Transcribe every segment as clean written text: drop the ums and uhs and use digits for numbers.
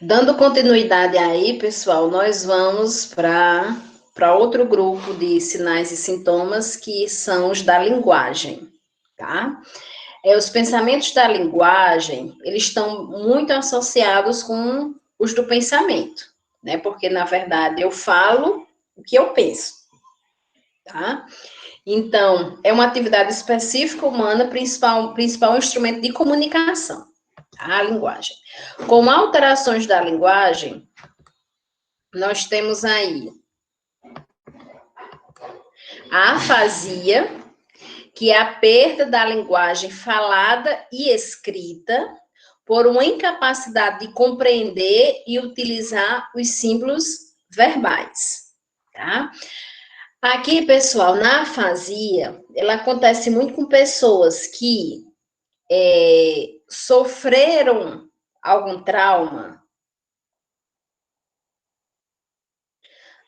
Dando continuidade aí, pessoal, nós vamos para outro grupo de sinais e sintomas que são os da linguagem, tá? Os pensamentos da linguagem, eles estão muito associados com os do pensamento, né? Porque, na verdade, eu falo o que eu penso, tá? Então, é uma atividade específica humana, principal instrumento de comunicação, tá? A linguagem. Com alterações da linguagem, nós temos aí a afasia, que é a perda da linguagem falada e escrita por uma incapacidade de compreender e utilizar os símbolos verbais, tá? Aqui, pessoal, na afasia, ela acontece muito com pessoas que sofreram algum trauma.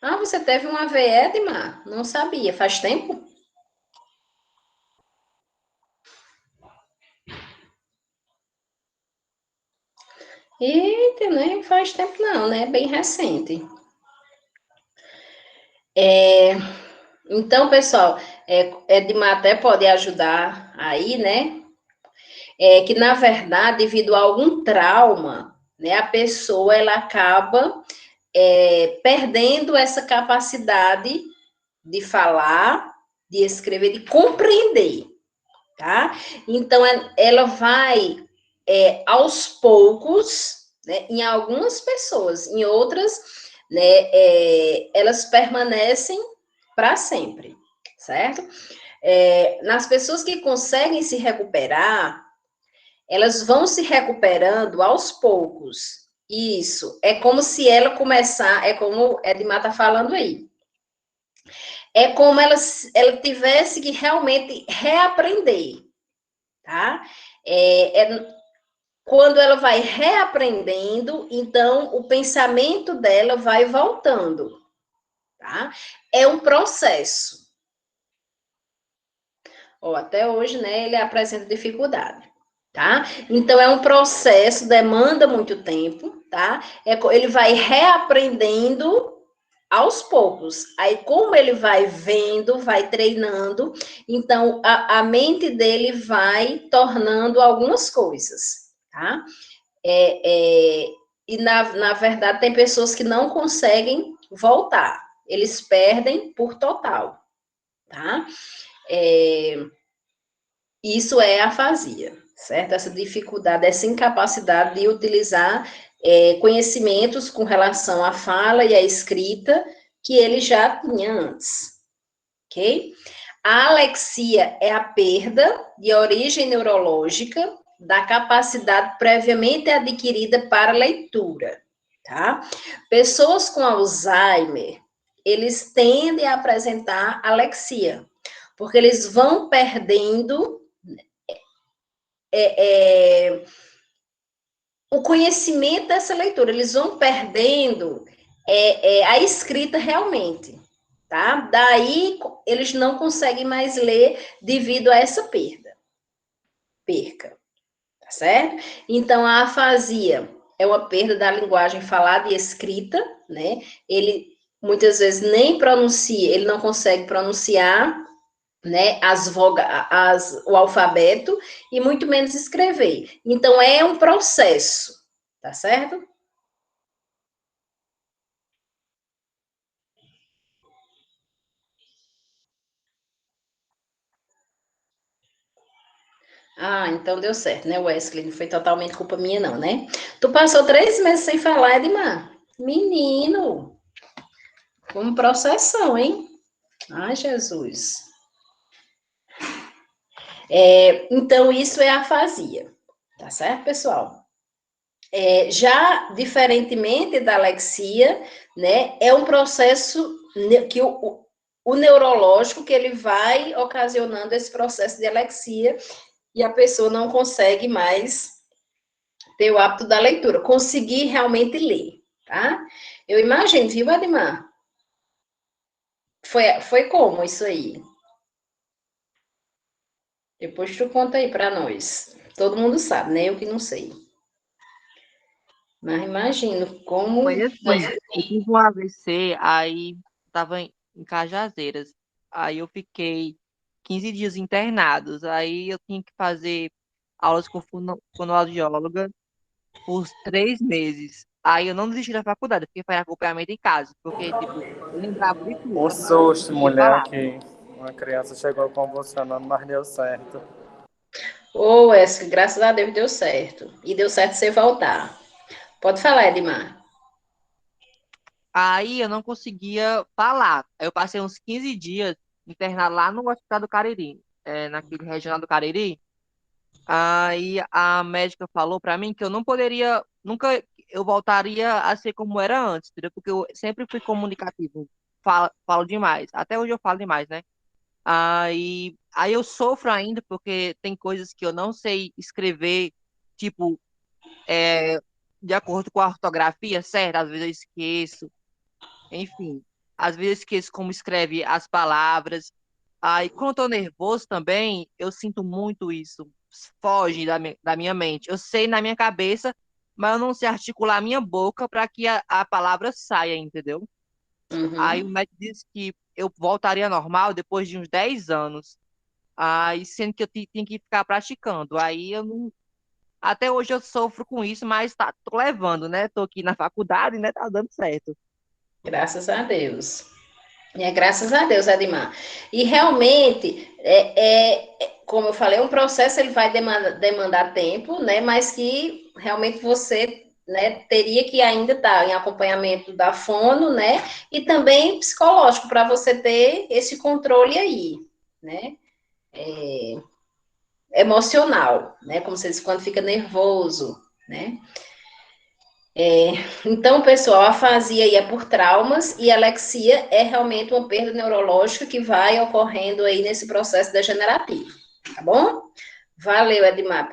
Ah, você teve uma AVE, Edmar? Não sabia. Faz tempo? Eita, nem faz tempo não, né? Bem recente. Então, pessoal, Edmar até pode ajudar aí, né? Que, na verdade, devido a algum trauma, né, a pessoa, ela acaba perdendo essa capacidade de falar, de escrever, de compreender, tá? Então, ela vai, aos poucos, né, em algumas pessoas, em outras, né, elas permanecem para sempre, certo? Nas pessoas que conseguem se recuperar, elas vão se recuperando aos poucos. Isso, é como se ela começar, é como Edmar está falando aí. É como ela tivesse que realmente reaprender, tá? Quando ela vai reaprendendo, então o pensamento dela vai voltando, tá? É um processo. Até hoje, né, ele apresenta dificuldade, tá? Então, é um processo, demanda muito tempo, tá? Ele vai reaprendendo aos poucos. Aí, como ele vai vendo, vai treinando, então, a mente dele vai tornando algumas coisas, tá? E, na verdade, tem pessoas que não conseguem voltar. Eles perdem por total, tá? Isso é afasia, certo? Essa dificuldade, essa incapacidade de utilizar conhecimentos com relação à fala e à escrita que ele já tinha antes, ok? A alexia é a perda de origem neurológica da capacidade previamente adquirida para leitura, tá? Pessoas com Alzheimer, eles tendem a apresentar alexia, porque eles vão perdendo o conhecimento dessa leitura, eles vão perdendo a escrita realmente, tá? Daí eles não conseguem mais ler devido a essa perca, tá certo? Então a afasia é uma perda da linguagem falada e escrita, né? Ele muitas vezes nem pronuncia, ele não consegue pronunciar, né, o alfabeto e muito menos escrever. Então é um processo, tá certo? Ah, então deu certo, né, Wesley? Não foi totalmente culpa minha, não, né? Tu passou 3 meses sem falar, Edmar? Menino, como processão, hein? Ai, Jesus. Então, isso é afasia, tá certo, pessoal? Já diferentemente da alexia, né, é um processo que o neurológico que ele vai ocasionando esse processo de alexia e a pessoa não consegue mais ter o hábito da leitura, conseguir realmente ler, tá? Eu imagino, viu, Ademar? Foi como isso aí? Depois tu conta aí para nós. Todo mundo sabe, né? Eu que não sei. Mas imagino Foi como. assim, eu tive um AVC, aí estava em Cajazeiras. Aí eu fiquei 15 dias internados. Aí eu tinha que fazer aulas com fonoaudióloga por 3 meses. Aí eu não desisti da faculdade, eu fiquei fazendo acompanhamento em casa, porque, tipo, eu lembrava de tudo, O só que eu não susto, conseguia mulher, falar. que uma criança chegou convulsionando, mas deu certo. Ô, Wesley, graças a Deus deu certo. E deu certo você voltar. Pode falar, Edmar. Aí eu não conseguia falar. Aí eu passei uns 15 dias internado lá no Hospital do Cariri, naquele regional do Cariri. Aí a médica falou pra mim que eu não poderia, nunca eu voltaria a ser como era antes, entendeu? Porque eu sempre fui comunicativo, falo demais. Até hoje eu falo demais, né? Aí eu sofro ainda porque tem coisas que eu não sei escrever, tipo, é, de acordo com a ortografia certa, às vezes eu esqueço. Enfim, às vezes eu esqueço como escreve as palavras. Aí, quando eu tô nervoso também, eu sinto muito isso. Foge da minha mente. Eu sei na minha cabeça, mas eu não sei articular a minha boca para que a palavra saia, entendeu? Aí o Uhum. médico disse que eu voltaria ao normal depois de uns 10 anos. Aí, sendo que eu tinha que ficar praticando. Aí eu não. Até hoje eu sofro com isso, mas tô levando, né? Tô aqui na faculdade, né? Tá dando certo. Graças a Deus. Graças a Deus, Edmar. E realmente, como eu falei, é um processo, ele vai demandar tempo, né? Mas que realmente você, né, teria que ainda estar em acompanhamento da fono, né? E também psicológico, para você ter esse controle aí, né? Emocional, né? Como você diz, quando fica nervoso, né? Então, pessoal, a afasia aí é por traumas e a alexia é realmente uma perda neurológica que vai ocorrendo aí nesse processo degenerativo, tá bom? Valeu, Edmar,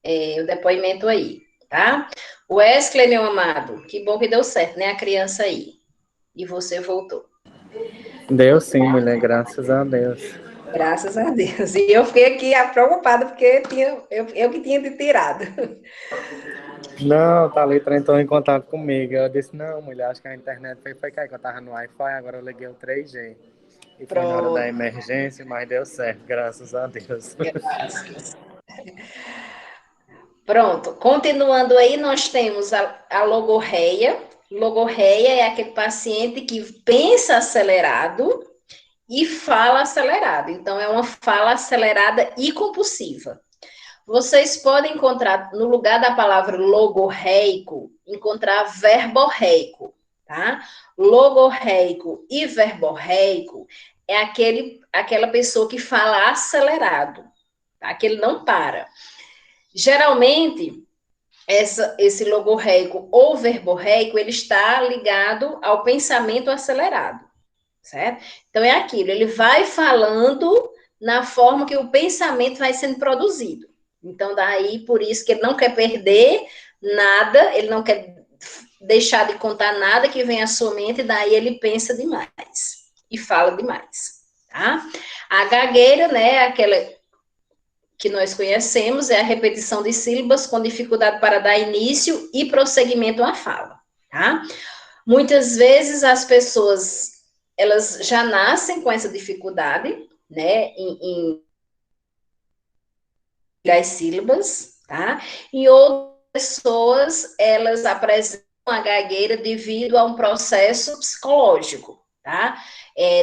o depoimento aí, tá? Wesley, meu amado, que bom que deu certo, né? A criança aí. E você voltou. Deu sim, mulher, graças a Deus. Graças a Deus. E eu fiquei aqui preocupada porque eu que tinha te tirado. Não, tá ali, entrou em contato comigo. Eu disse, não, mulher, acho que a internet foi cair, que eu tava no Wi-Fi, agora eu liguei o 3G. E foi na hora da Pronto, emergência, mas deu certo, graças a Deus. graças. Pronto, continuando aí, nós temos a logorreia. Logorreia é aquele paciente que pensa acelerado e fala acelerado. Então, é uma fala acelerada e compulsiva. Vocês podem encontrar, no lugar da palavra logorreico, encontrar verborreico, tá? Logorreico e verborreico é aquela pessoa que fala acelerado, tá? Que ele não para. Geralmente, esse logorreico ou verborreico, ele está ligado ao pensamento acelerado, certo? Então, é aquilo, ele vai falando na forma que o pensamento vai sendo produzido. Então, daí, por isso que ele não quer perder nada, ele não quer deixar de contar nada que vem à sua mente, e daí ele pensa demais e fala demais, tá? A gagueira, né, aquela que nós conhecemos, é a repetição de sílabas com dificuldade para dar início e prosseguimento à fala, tá? Muitas vezes as pessoas, elas já nascem com essa dificuldade, né, em as sílabas, tá? E outras pessoas, elas apresentam a gagueira devido a um processo psicológico, tá?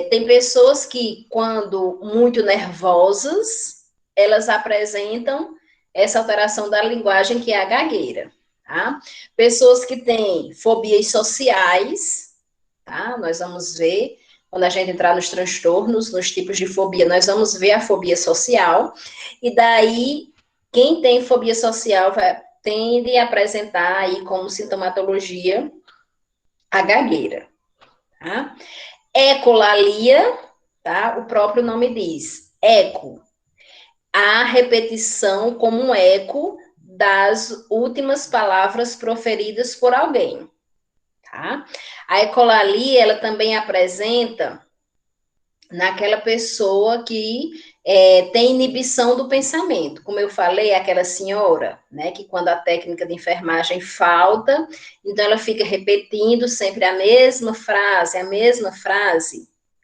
Tem pessoas que, quando muito nervosas, elas apresentam essa alteração da linguagem, que é a gagueira, tá? Pessoas que têm fobias sociais, tá? Nós vamos ver, quando a gente entrar nos transtornos, nos tipos de fobia, nós vamos ver a fobia social, e daí, quem tem fobia social tende a apresentar aí como sintomatologia a gagueira, tá? Ecolalia, tá? O próprio nome diz, eco, a repetição como um eco das últimas palavras proferidas por alguém, tá? A ecolalia, ela também apresenta naquela pessoa que tem inibição do pensamento. Como eu falei, aquela senhora, né, que quando a técnica de enfermagem falta, então ela fica repetindo sempre a mesma frase,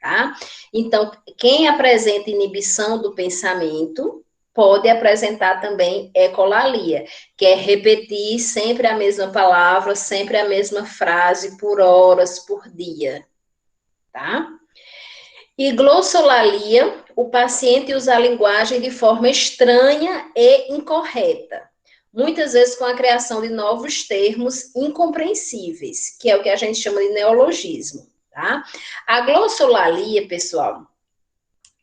tá? Então, quem apresenta inibição do pensamento pode apresentar também ecolalia, que é repetir sempre a mesma palavra, sempre a mesma frase por horas, por dia, tá? E glossolalia, o paciente usa a linguagem de forma estranha e incorreta, muitas vezes com a criação de novos termos incompreensíveis, que é o que a gente chama de neologismo, tá? A glossolalia, pessoal,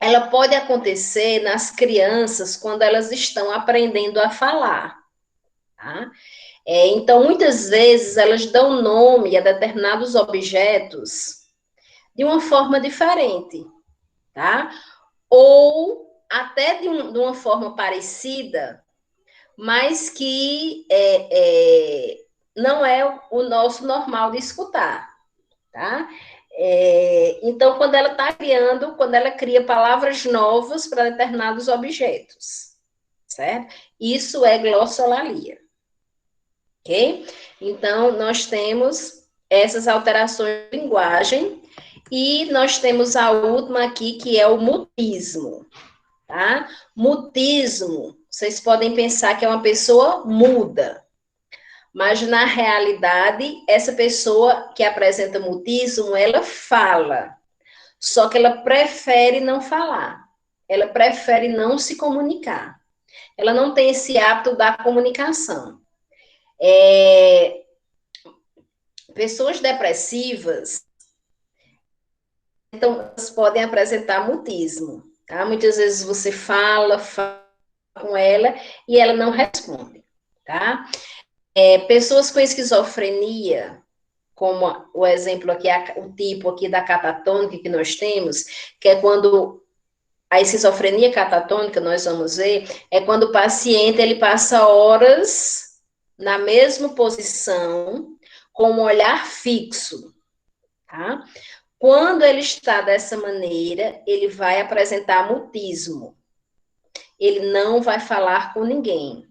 ela pode acontecer nas crianças quando elas estão aprendendo a falar, tá? Então, muitas vezes, elas dão nome a determinados objetos de uma forma diferente, tá? Ou até de uma forma parecida, mas que não é o nosso normal de escutar, tá? Então, quando ela está criando, quando ela cria palavras novas para determinados objetos, certo? Isso é glossolalia, ok? Então, nós temos essas alterações de linguagem e nós temos a última aqui, que é o mutismo, tá? Mutismo, vocês podem pensar que é uma pessoa muda, mas, na realidade, essa pessoa que apresenta mutismo, ela fala, só que ela prefere não falar, ela prefere não se comunicar, ela não tem esse hábito da comunicação. Pessoas depressivas, então, elas podem apresentar mutismo, tá? Muitas vezes você fala com ela e ela não responde, tá? Pessoas com esquizofrenia, como o exemplo aqui, o tipo aqui da catatônica que nós temos, que é quando a esquizofrenia catatônica, nós vamos ver, é quando o paciente ele passa horas na mesma posição, com um olhar fixo, tá? Quando ele está dessa maneira, ele vai apresentar mutismo. Ele não vai falar com ninguém,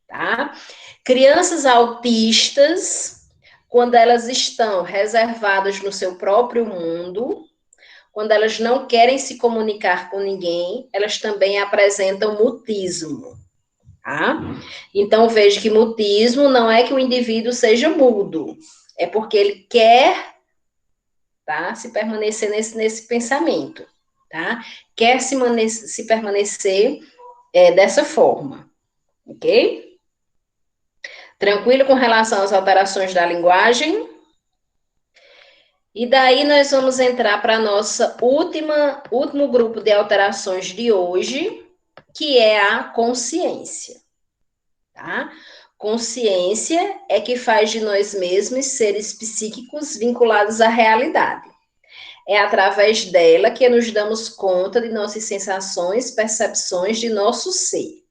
tá? Crianças autistas, quando elas estão reservadas no seu próprio mundo, quando elas não querem se comunicar com ninguém, elas também apresentam mutismo, tá? Então, veja que mutismo não é que o indivíduo seja mudo, é porque ele quer, tá, se permanecer nesse pensamento, tá? Quer se permanecer dessa forma, ok? Tranquilo com relação às alterações da linguagem? E daí nós vamos entrar para a nossa último grupo de alterações de hoje, que é a consciência, tá? Consciência é que faz de nós mesmos seres psíquicos vinculados à realidade. É através dela que nos damos conta de nossas sensações, percepções de nosso ser.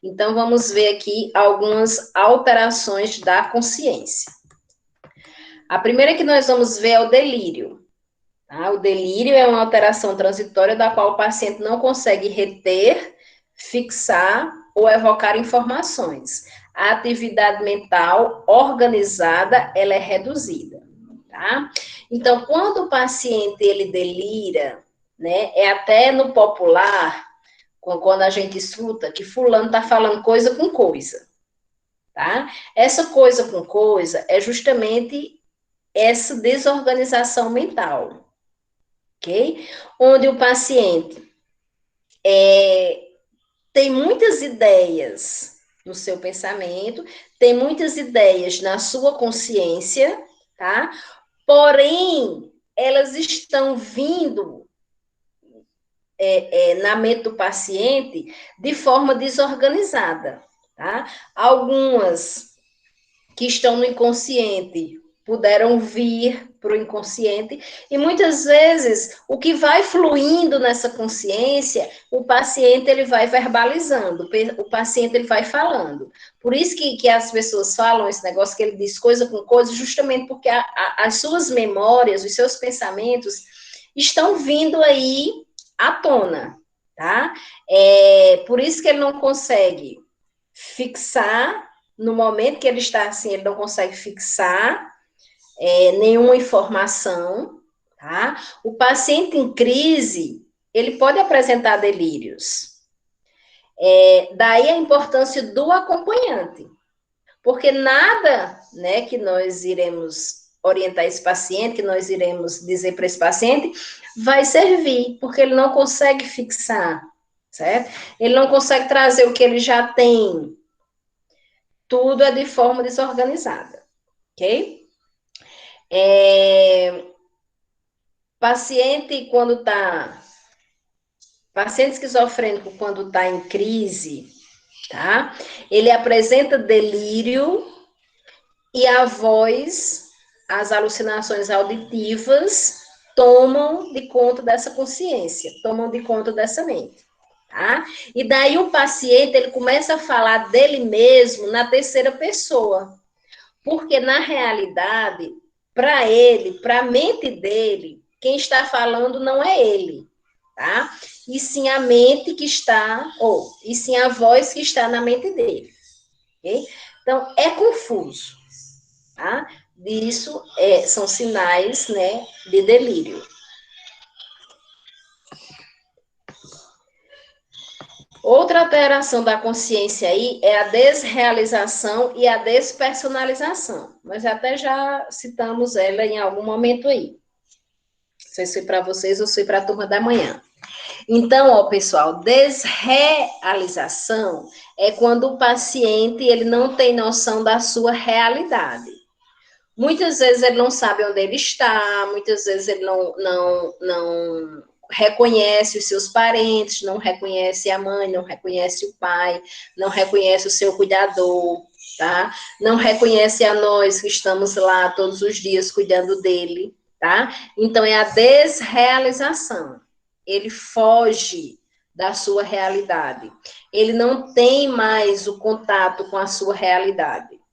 Então, vamos ver aqui algumas alterações da consciência. A primeira que nós vamos ver é o delírio. Tá? O delírio é uma alteração transitória da qual o paciente não consegue reter, fixar ou evocar informações. A atividade mental organizada, ela é reduzida. Tá? Então, quando o paciente ele delira, né, é até no popular, quando a gente escuta que fulano está falando coisa com coisa, tá? Essa coisa com coisa é justamente essa desorganização mental, ok? Onde o paciente tem muitas ideias no seu pensamento, tem muitas ideias na sua consciência, tá? Porém, elas estão vindo na mente do paciente de forma desorganizada, tá? Algumas que estão no inconsciente puderam vir para o inconsciente e muitas vezes o que vai fluindo nessa consciência, o paciente ele vai verbalizando, o paciente ele vai falando. Por isso que as pessoas falam esse negócio que ele diz coisa com coisa, justamente porque as suas memórias, os seus pensamentos estão vindo aí à tona, tá? Por isso que ele não consegue fixar, no momento que ele está assim, ele não consegue fixar nenhuma informação, tá? O paciente em crise, ele pode apresentar delírios. Daí a importância do acompanhante, porque nada, né, que nós iremos orientar esse paciente, que nós iremos dizer para esse paciente, vai servir, porque ele não consegue fixar, certo? Ele não consegue trazer o que ele já tem. Tudo é de forma desorganizada, ok? Paciente esquizofrênico quando está em crise, tá? Ele apresenta delírio e a voz, as alucinações auditivas tomam de conta dessa consciência, tomam de conta dessa mente, tá? E daí o paciente, ele começa a falar dele mesmo na terceira pessoa, porque na realidade, para ele, para a mente dele, quem está falando não é ele, tá? E sim a mente que está, e sim a voz que está na mente dele, ok? Então, é confuso, tá? Isso são sinais, né, de delírio. Outra alteração da consciência aí é a desrealização e a despersonalização. Nós até já citamos ela em algum momento aí. Não sei se foi para vocês ou se foi para a turma da manhã. Então, ó, pessoal, desrealização é quando o paciente ele não tem noção da sua realidade. Muitas vezes ele não sabe onde ele está, muitas vezes ele não reconhece os seus parentes, não reconhece a mãe, não reconhece o pai, não reconhece o seu cuidador, tá? Não reconhece a nós que estamos lá todos os dias cuidando dele, tá? Então, é a desrealização. Ele foge da sua realidade. Ele não tem mais o contato com a sua realidade.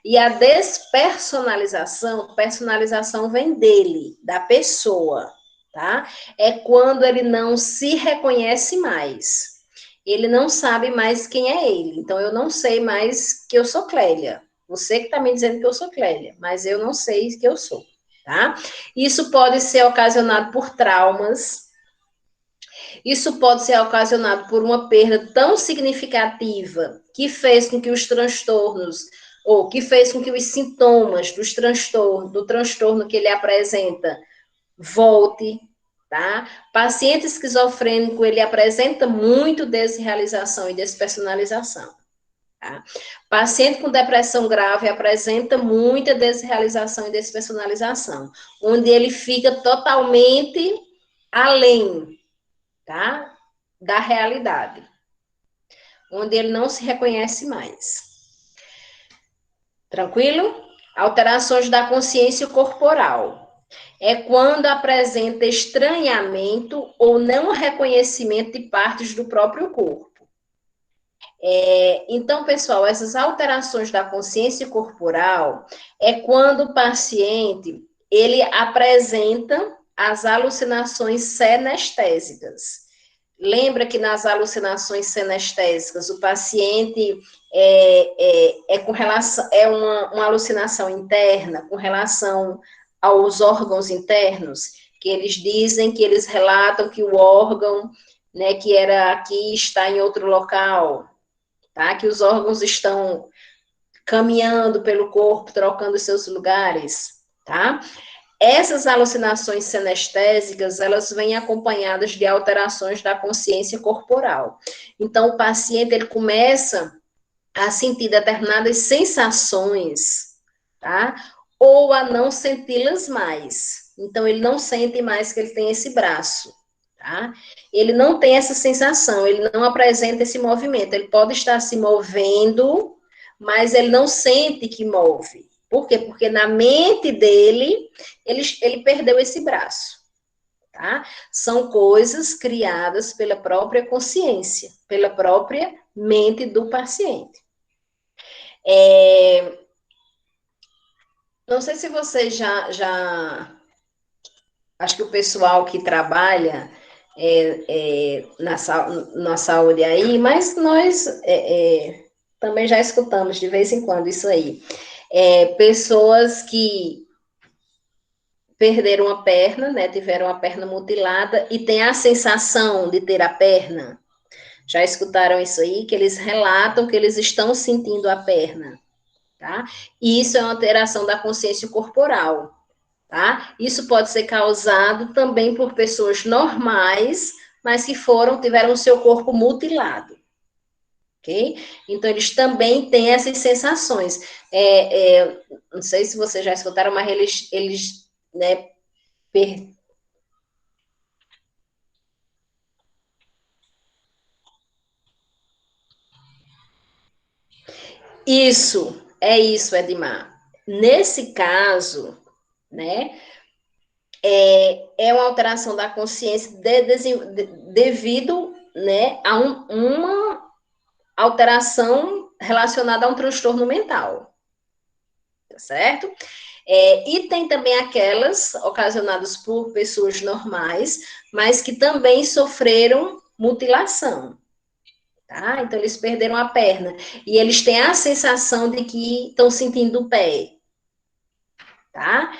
E a despersonalização, personalização vem dele, da pessoa, tá? É quando ele não se reconhece mais. Ele não sabe mais quem é ele. Então, eu não sei mais que eu sou Clélia. Você que está me dizendo que eu sou Clélia, mas eu não sei que eu sou, tá? Isso pode ser ocasionado por traumas. Isso pode ser ocasionado por uma perda tão significativa que fez com que os transtornos ou que fez com que os sintomas do transtorno que ele apresenta volte, tá? Paciente esquizofrênico, ele apresenta muito desrealização e despersonalização, tá? Paciente com depressão grave apresenta muita desrealização e despersonalização, onde ele fica totalmente além, tá? Da realidade, onde ele não se reconhece mais. Tranquilo? Alterações da consciência corporal. É quando apresenta estranhamento ou não reconhecimento de partes do próprio corpo. Então, pessoal, essas alterações da consciência corporal é quando o paciente ele apresenta as alucinações senestésicas. Lembra que nas alucinações senestésicas o paciente com relação uma alucinação interna com relação aos órgãos internos, que eles dizem que eles relatam que o órgão, né, que era aqui está em outro local, tá? Que os órgãos estão caminhando pelo corpo, trocando seus lugares, tá? Essas alucinações senestésicas, elas vêm acompanhadas de alterações da consciência corporal. Então, o paciente, ele começa a sentir determinadas sensações, tá? Ou a não senti-las mais. Então, ele não sente mais que ele tem esse braço, tá? Ele não tem essa sensação, ele não apresenta esse movimento. Ele pode estar se movendo, mas ele não sente que move. Por quê? Porque na mente dele, ele perdeu esse braço, tá? São coisas criadas pela própria consciência, pela própria mente do paciente. Não sei se você já... Acho que o pessoal que trabalha na saúde aí, mas nós também já escutamos de vez em quando isso aí. Pessoas que perderam a perna, né, tiveram a perna mutilada e tem a sensação de ter a perna. Já escutaram isso aí? Que eles relatam que eles estão sentindo a perna, tá? E isso é uma alteração da consciência corporal, tá? Isso pode ser causado também por pessoas normais, mas que tiveram o seu corpo mutilado, ok? Então, eles também têm essas sensações. Não sei se vocês já escutaram, mas eles né, isso, Edmar. Nesse caso, né, é uma alteração da consciência devido, né, a uma alteração relacionada a um transtorno mental, tá certo? E tem também aquelas ocasionadas por pessoas normais, mas que também sofreram mutilação, tá? Então, eles perderam a perna e eles têm a sensação de que estão sentindo o pé, tá?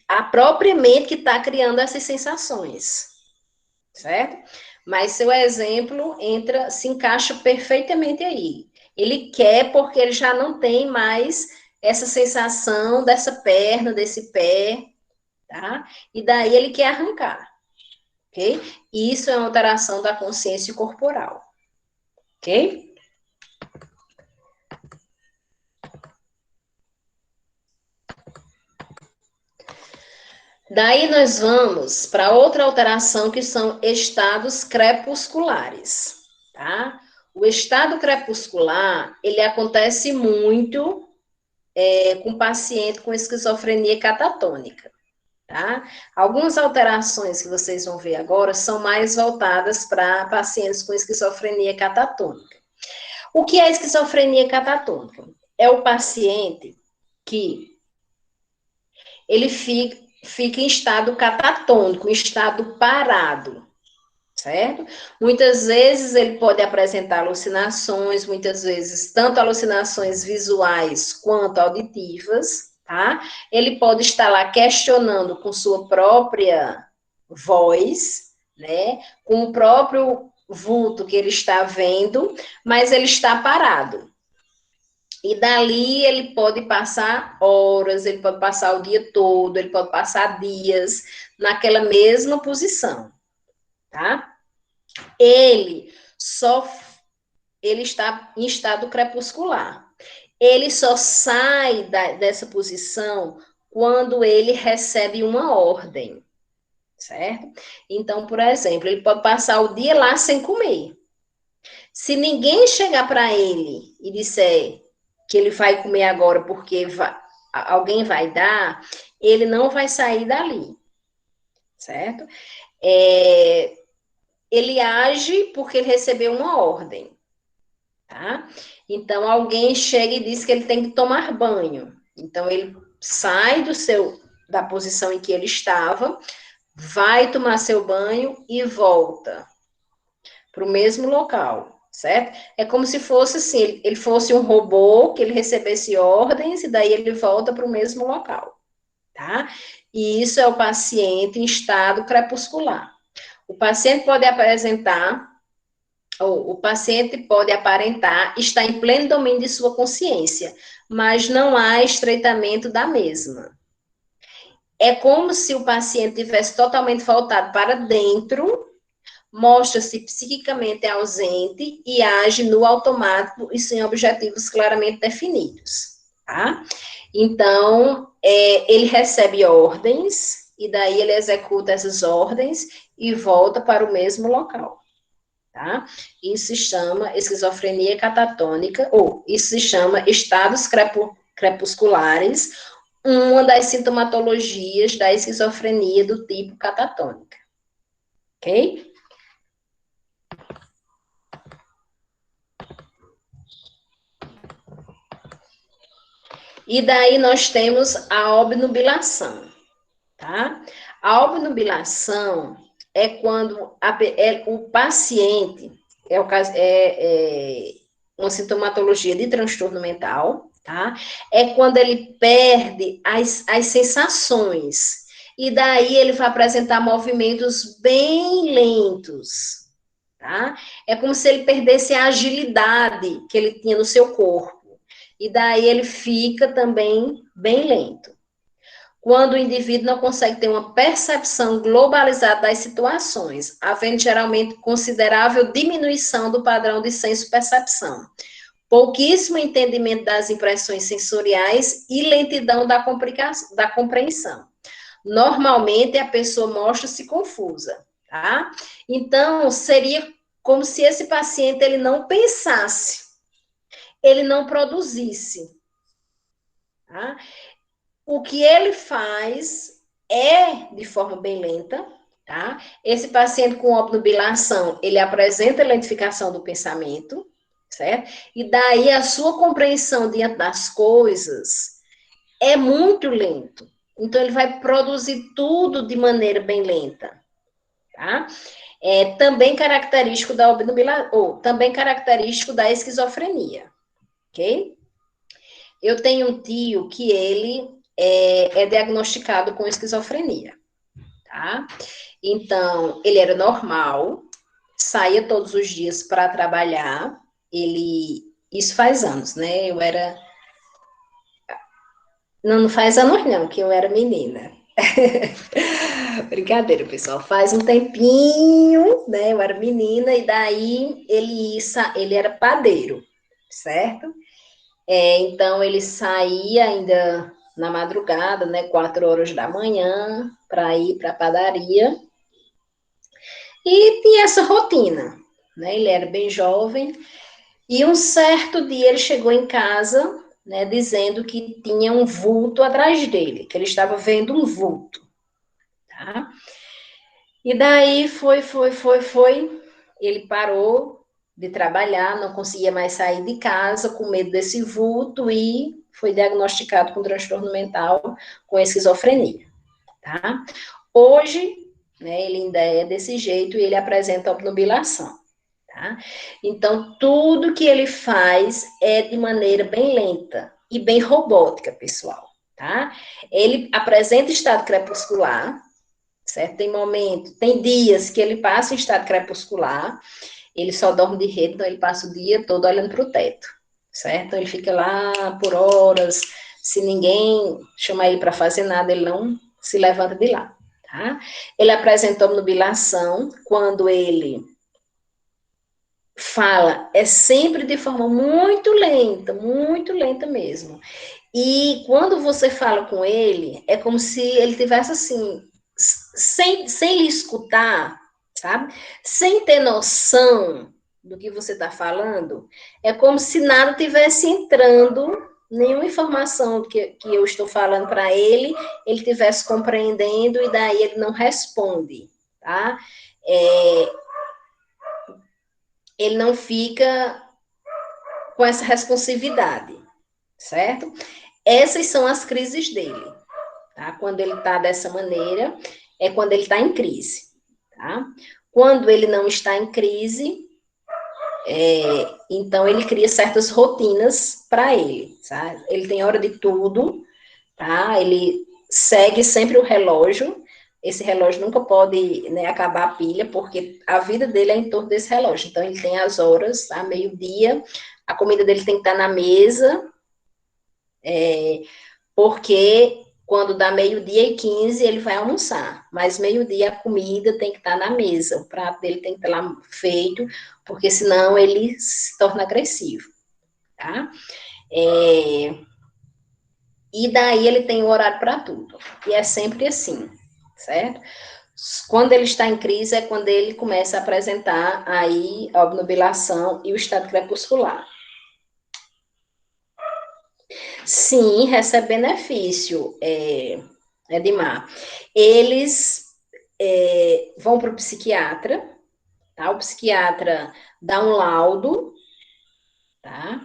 A própria mente que está criando essas sensações, certo? Mas seu exemplo se encaixa perfeitamente aí. Ele quer porque ele já não tem mais essa sensação dessa perna, desse pé, tá? E daí ele quer arrancar, ok? E isso é uma alteração da consciência corporal, ok? Daí nós vamos para outra alteração que são estados crepusculares, tá? O estado crepuscular, ele acontece muito com paciente com esquizofrenia catatônica, tá? Algumas alterações que vocês vão ver agora são mais voltadas para pacientes com esquizofrenia catatônica. O que é esquizofrenia catatônica? É o paciente que ele fica em estado catatônico, em estado parado, certo? Muitas vezes ele pode apresentar alucinações, muitas vezes tanto alucinações visuais quanto auditivas, tá? Ele pode estar lá questionando com sua própria voz, né? Com o próprio vulto que ele está vendo, mas ele está parado. E dali ele pode passar horas, ele pode passar o dia todo, ele pode passar dias naquela mesma posição, tá? Ele está em estado crepuscular. Ele só sai dessa posição quando ele recebe uma ordem, certo? Então, por exemplo, ele pode passar o dia lá sem comer. Se ninguém chegar para ele e disser que ele vai comer agora porque alguém vai dar, ele não vai sair dali, certo? Ele age porque ele recebeu uma ordem, tá? Então, alguém chega e diz que ele tem que tomar banho. Então, ele sai da posição em que ele estava, vai tomar seu banho e volta para o mesmo local, certo? É como se fosse assim, ele fosse um robô, que ele recebesse ordens e daí ele volta para o mesmo local, tá? E isso é o paciente em estado crepuscular. O paciente pode aparentar estar em pleno domínio de sua consciência, mas não há estreitamento da mesma. É como se o paciente tivesse totalmente voltado para dentro, mostra-se psiquicamente ausente e age no automático e sem objetivos claramente definidos, tá? Então, ele recebe ordens e daí ele executa essas ordens e volta para o mesmo local, tá? Isso se chama esquizofrenia catatônica, ou isso se chama estados crepusculares, uma das sintomatologias da esquizofrenia do tipo catatônica, ok? E daí nós temos a obnubilação, tá? A obnubilação é quando o paciente, uma sintomatologia de transtorno mental, tá? É quando ele perde as sensações. E daí ele vai apresentar movimentos bem lentos, tá? É como se ele perdesse a agilidade que ele tinha no seu corpo. E daí ele fica também bem lento. Quando o indivíduo não consegue ter uma percepção globalizada das situações, havendo geralmente considerável diminuição do padrão de senso-percepção, pouquíssimo entendimento das impressões sensoriais e lentidão da compreensão. Normalmente, a pessoa mostra-se confusa, tá? Então, seria como se esse paciente ele não pensasse, ele não produzisse, tá? O que ele faz é de forma bem lenta, tá? Esse paciente com obnubilação, ele apresenta lentificação do pensamento, certo? E daí a sua compreensão diante das coisas é muito lento. Então, ele vai produzir tudo de maneira bem lenta, tá? É também característico da obnubilação, ou também característico da esquizofrenia, ok? Eu tenho um tio que ele é diagnosticado com esquizofrenia, tá? Então, ele era normal, saía todos os dias para trabalhar, isso faz anos, né? Não faz anos não, que eu era menina. Brincadeira, pessoal, faz um tempinho, né? Eu era menina, e daí ele era padeiro, certo? Então, ele saía ainda na madrugada, né, 4 horas da manhã, para ir para a padaria. E tinha essa rotina, né? Ele era bem jovem. E um certo dia ele chegou em casa, né, dizendo que tinha um vulto atrás dele, que ele estava vendo um vulto, tá? E daí foi. Ele parou de trabalhar, não conseguia mais sair de casa, com medo desse vulto, e foi diagnosticado com transtorno mental, com esquizofrenia, tá? Hoje, né, ele ainda é desse jeito e ele apresenta obnubilação, tá? Então, tudo que ele faz é de maneira bem lenta e bem robótica, pessoal, tá? Ele apresenta estado crepuscular, certo? Tem dias que ele passa em estado crepuscular, ele só dorme de rede, então ele passa o dia todo olhando para o teto, certo? Ele fica lá por horas, se ninguém chamar ele para fazer nada, ele não se levanta de lá, tá? Ele apresenta obnubilação quando ele fala, é sempre de forma muito lenta mesmo. E quando você fala com ele, é como se ele tivesse assim, sem lhe escutar, sabe? Sem ter noção do que você está falando, é como se nada tivesse entrando, nenhuma informação que eu estou falando para ele tivesse compreendendo e daí ele não responde, tá? Ele não fica com essa responsividade, certo? Essas são as crises dele, tá? Quando ele está dessa maneira, é quando ele está em crise, tá? Quando ele não está em crise, então ele cria certas rotinas para ele, sabe? Ele tem hora de tudo, tá? Ele segue sempre o relógio. Esse relógio nunca pode, né, acabar a pilha, porque a vida dele é em torno desse relógio. Então, ele tem as horas, tá? Meio-dia, a comida dele tem que estar na mesa, porque quando dá 12h15, ele vai almoçar. Mas meio-dia a comida tem que estar na mesa, o prato dele tem que estar lá feito, porque senão ele se torna agressivo, tá? E daí ele tem o horário para tudo. E é sempre assim, certo? Quando ele está em crise é quando ele começa a apresentar aí a obnubilação e o estado crepuscular. Sim, recebe benefício, Edmar. Eles vão para o psiquiatra, tá? O psiquiatra dá um laudo, tá?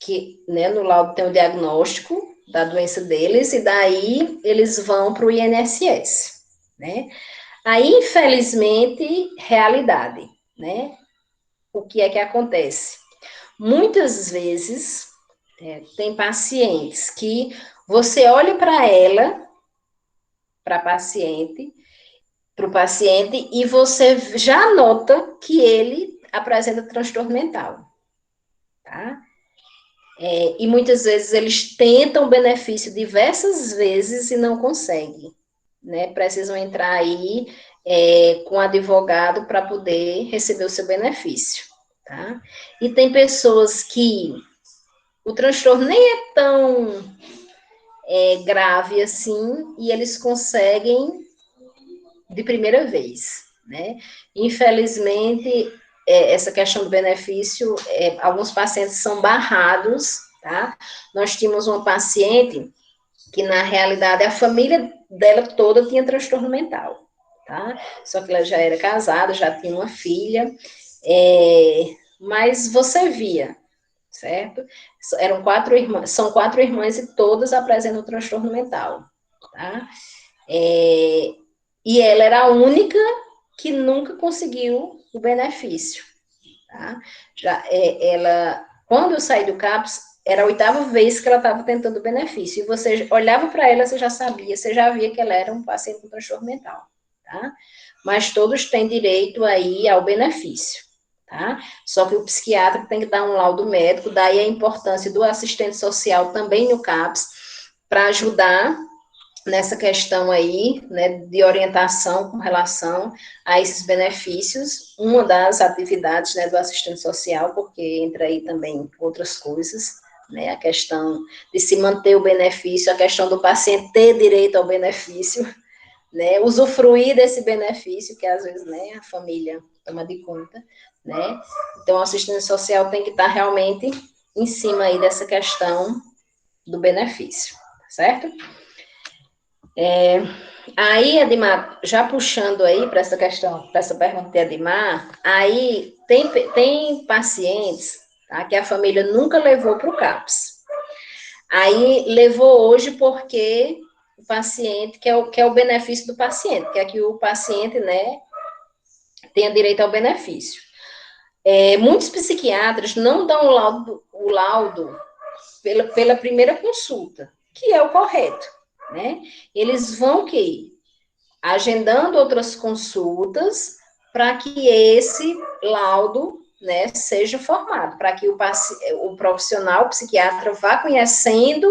Que, né, no laudo tem o diagnóstico da doença deles, e daí eles vão para o INSS, né? Aí, infelizmente, realidade, né? O que é que acontece? Muitas vezes, tem pacientes que você olha para ela, para o paciente, e você já nota que ele apresenta transtorno mental, tá? E muitas vezes eles tentam o benefício diversas vezes e não conseguem, né? Precisam entrar aí com um advogado para poder receber o seu benefício, tá? E tem pessoas que o transtorno nem é tão grave assim e eles conseguem de primeira vez, né? Infelizmente, essa questão do benefício, alguns pacientes são barrados, tá? Nós tínhamos uma paciente que, na realidade, a família dela toda tinha transtorno mental, tá? Só que ela já era casada, já tinha uma filha, mas você via, certo? Eram 4 irmãs, são 4 irmãs e todas apresentam transtorno mental, tá? E ela era a única que nunca conseguiu o benefício, tá? Ela, quando eu saí do CAPS, era a 8ª vez que ela estava tentando o benefício, e você olhava para ela, você já sabia, você já via que ela era um paciente com transtorno mental, tá? Mas todos têm direito aí ao benefício, tá? Só que o psiquiatra tem que dar um laudo médico, daí a importância do assistente social também no CAPS, para ajudar nessa questão aí, né, de orientação com relação a esses benefícios, uma das atividades, né, do assistente social, porque entra aí também outras coisas, né, a questão de se manter o benefício, a questão do paciente ter direito ao benefício, né, usufruir desse benefício, que às vezes, né, a família toma de conta, né, então o assistente social tem que estar realmente em cima aí dessa questão do benefício, certo? Aí, Edmar, já puxando aí para essa questão, para essa pergunta de Edmar, aí tem pacientes, tá, que a família nunca levou para o CAPS. Aí levou hoje porque o paciente quer o benefício do paciente, quer que o paciente, né, tenha direito ao benefício. Muitos psiquiatras não dão o laudo pela primeira consulta, que é o correto, né? Eles vão agendando outras consultas para que esse laudo, né, seja formado, para que o profissional, o psiquiatra, vá conhecendo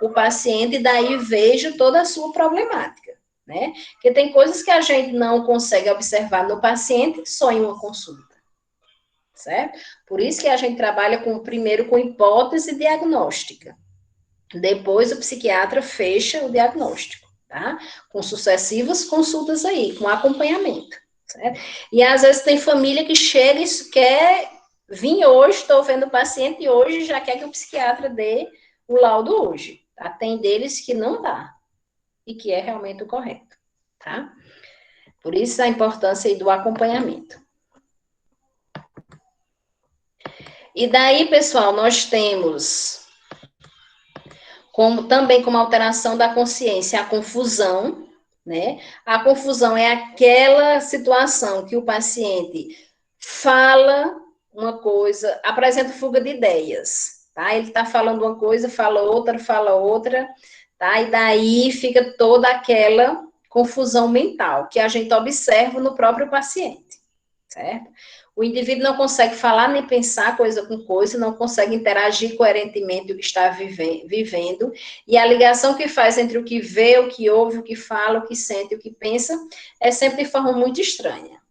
o paciente e daí veja toda a sua problemática, né? Porque tem coisas que a gente não consegue observar no paciente só em uma consulta, certo? Por isso que a gente trabalha primeiro com hipótese diagnóstica. Depois o psiquiatra fecha o diagnóstico, tá? Com sucessivas consultas aí, com acompanhamento, certo? E às vezes tem família que chega e quer vir hoje, estou vendo o paciente hoje, já quer que o psiquiatra dê o laudo hoje, tá? Tem deles que não dá, e que é realmente o correto, tá? Por isso a importância aí do acompanhamento. E daí, pessoal, nós temos também como alteração da consciência, a confusão, né? A confusão é aquela situação que o paciente fala uma coisa, apresenta fuga de ideias, tá? Ele está falando uma coisa, fala outra, tá? E daí fica toda aquela confusão mental que a gente observa no próprio paciente, certo? O indivíduo não consegue falar nem pensar coisa com coisa, não consegue interagir coerentemente o que está vivendo, e a ligação que faz entre o que vê, o que ouve, o que fala, o que sente, o que pensa, é sempre de forma muito estranha,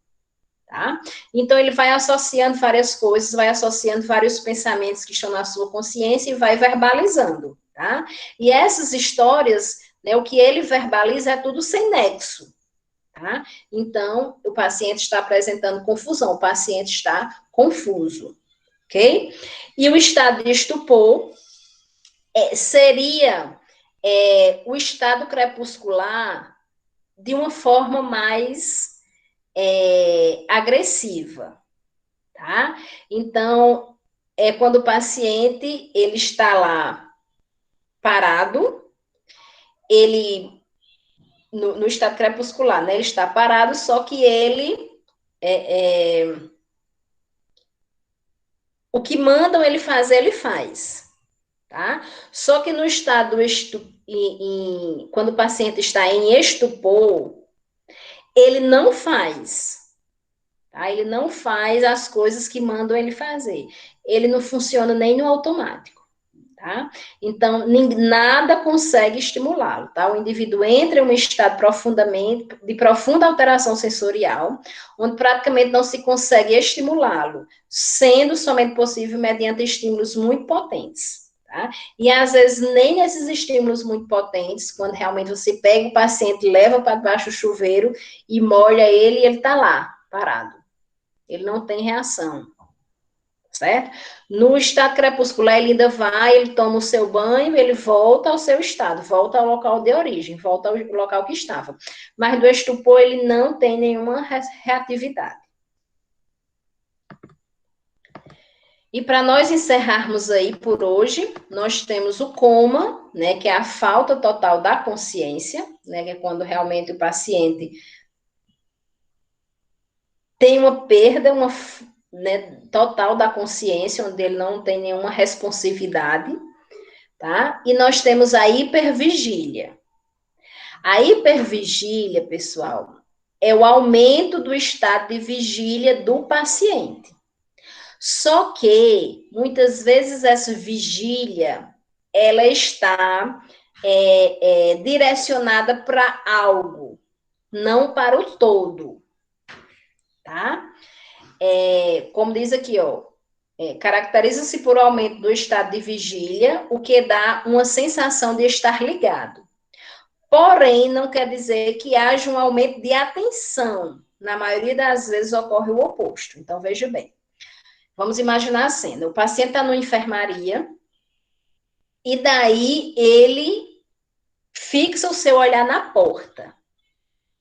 tá? Então, ele vai associando várias coisas, vai associando vários pensamentos que estão na sua consciência e vai verbalizando, tá? E essas histórias, né, o que ele verbaliza é tudo sem nexo, tá? Então, o paciente está apresentando confusão, o paciente está confuso, ok? E o estado de estupor seria o estado crepuscular de uma forma mais agressiva, tá? Então, é quando o paciente, ele está lá parado, ele no estado crepuscular, né? Ele está parado, só que ele o que mandam ele fazer, ele faz, tá? Só que no estado quando o paciente está em estupor, ele não faz, tá? Ele não faz as coisas que mandam ele fazer. Ele não funciona nem no automático. Tá? Então, nada consegue estimulá-lo, tá? O indivíduo entra em um estado de profunda alteração sensorial, onde praticamente não se consegue estimulá-lo, sendo somente possível mediante estímulos muito potentes, tá? E às vezes nem nesses estímulos muito potentes, quando realmente você pega o paciente, leva para debaixo do chuveiro e molha ele e ele está lá, parado. Ele não tem reação. Certo? No estado crepuscular, ele ainda vai, ele toma o seu banho, ele volta ao seu estado, volta ao local de origem, volta ao local que estava. Mas do estupor, ele não tem nenhuma reatividade. E para nós encerrarmos aí por hoje, nós temos o coma, né, que é a falta total da consciência, né, que é quando realmente o paciente tem uma perda, né, total da consciência, onde ele não tem nenhuma responsividade, tá? E nós temos a hipervigília. A hipervigília, pessoal, é o aumento do estado de vigília do paciente. Só que, muitas vezes, essa vigília, ela está direcionada para algo, não para o todo, tá? Como diz aqui, ó, caracteriza-se por aumento do estado de vigília, o que dá uma sensação de estar ligado. Porém, não quer dizer que haja um aumento de atenção. Na maioria das vezes ocorre o oposto. Então, veja bem. Vamos imaginar a cena. O paciente está numa enfermaria e daí ele fixa o seu olhar na porta,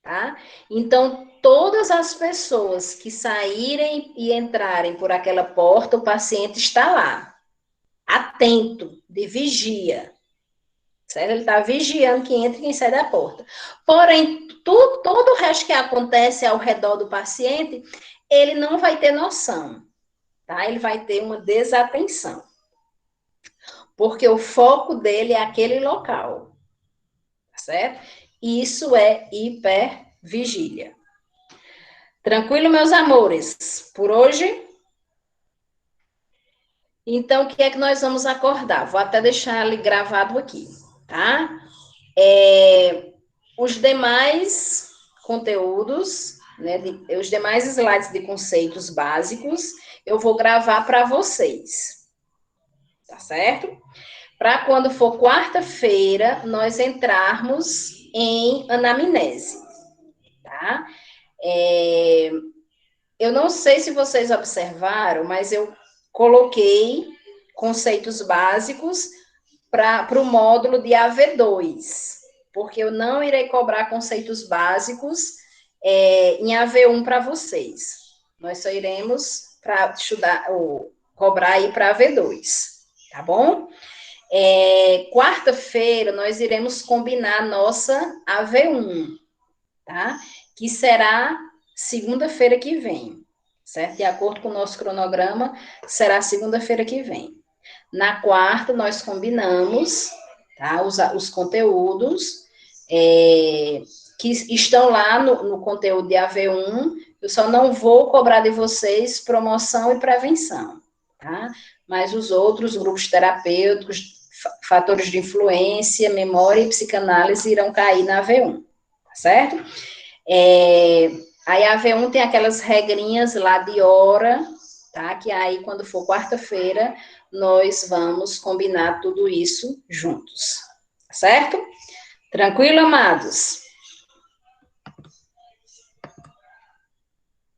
tá? Então, todas as pessoas que saírem e entrarem por aquela porta, o paciente está lá, atento, de vigia, certo? Ele está vigiando quem entra e quem sai da porta. Porém, todo o resto que acontece ao redor do paciente, ele não vai ter noção, tá? Ele vai ter uma desatenção, porque o foco dele é aquele local, certo? Isso é hipervigília. Tranquilo, meus amores? Por hoje? Então, o que é que nós vamos acordar? Vou até deixar ali gravado aqui, tá? Os demais conteúdos, né, os demais slides de conceitos básicos, eu vou gravar para vocês, tá certo? Para quando for quarta-feira, nós entrarmos em anamnese, tá? Eu não sei se vocês observaram, mas eu coloquei conceitos básicos para o módulo de AV2, porque eu não irei cobrar conceitos básicos em AV1 para vocês. Nós só iremos para estudar, ou cobrar aí para AV2, tá bom? Quarta-feira nós iremos combinar a nossa AV1, tá? Que será segunda-feira que vem, certo? De acordo com o nosso cronograma, será segunda-feira que vem. Na quarta, nós combinamos, tá? Os conteúdos que estão lá no conteúdo de AV1, eu só não vou cobrar de vocês promoção e prevenção, tá? Mas os outros grupos terapêuticos, fatores de influência, memória e psicanálise irão cair na AV1, tá certo? Aí a AV1 tem aquelas regrinhas lá de hora, tá? Que aí, quando for quarta-feira, nós vamos combinar tudo isso juntos, certo? Tranquilo, amados?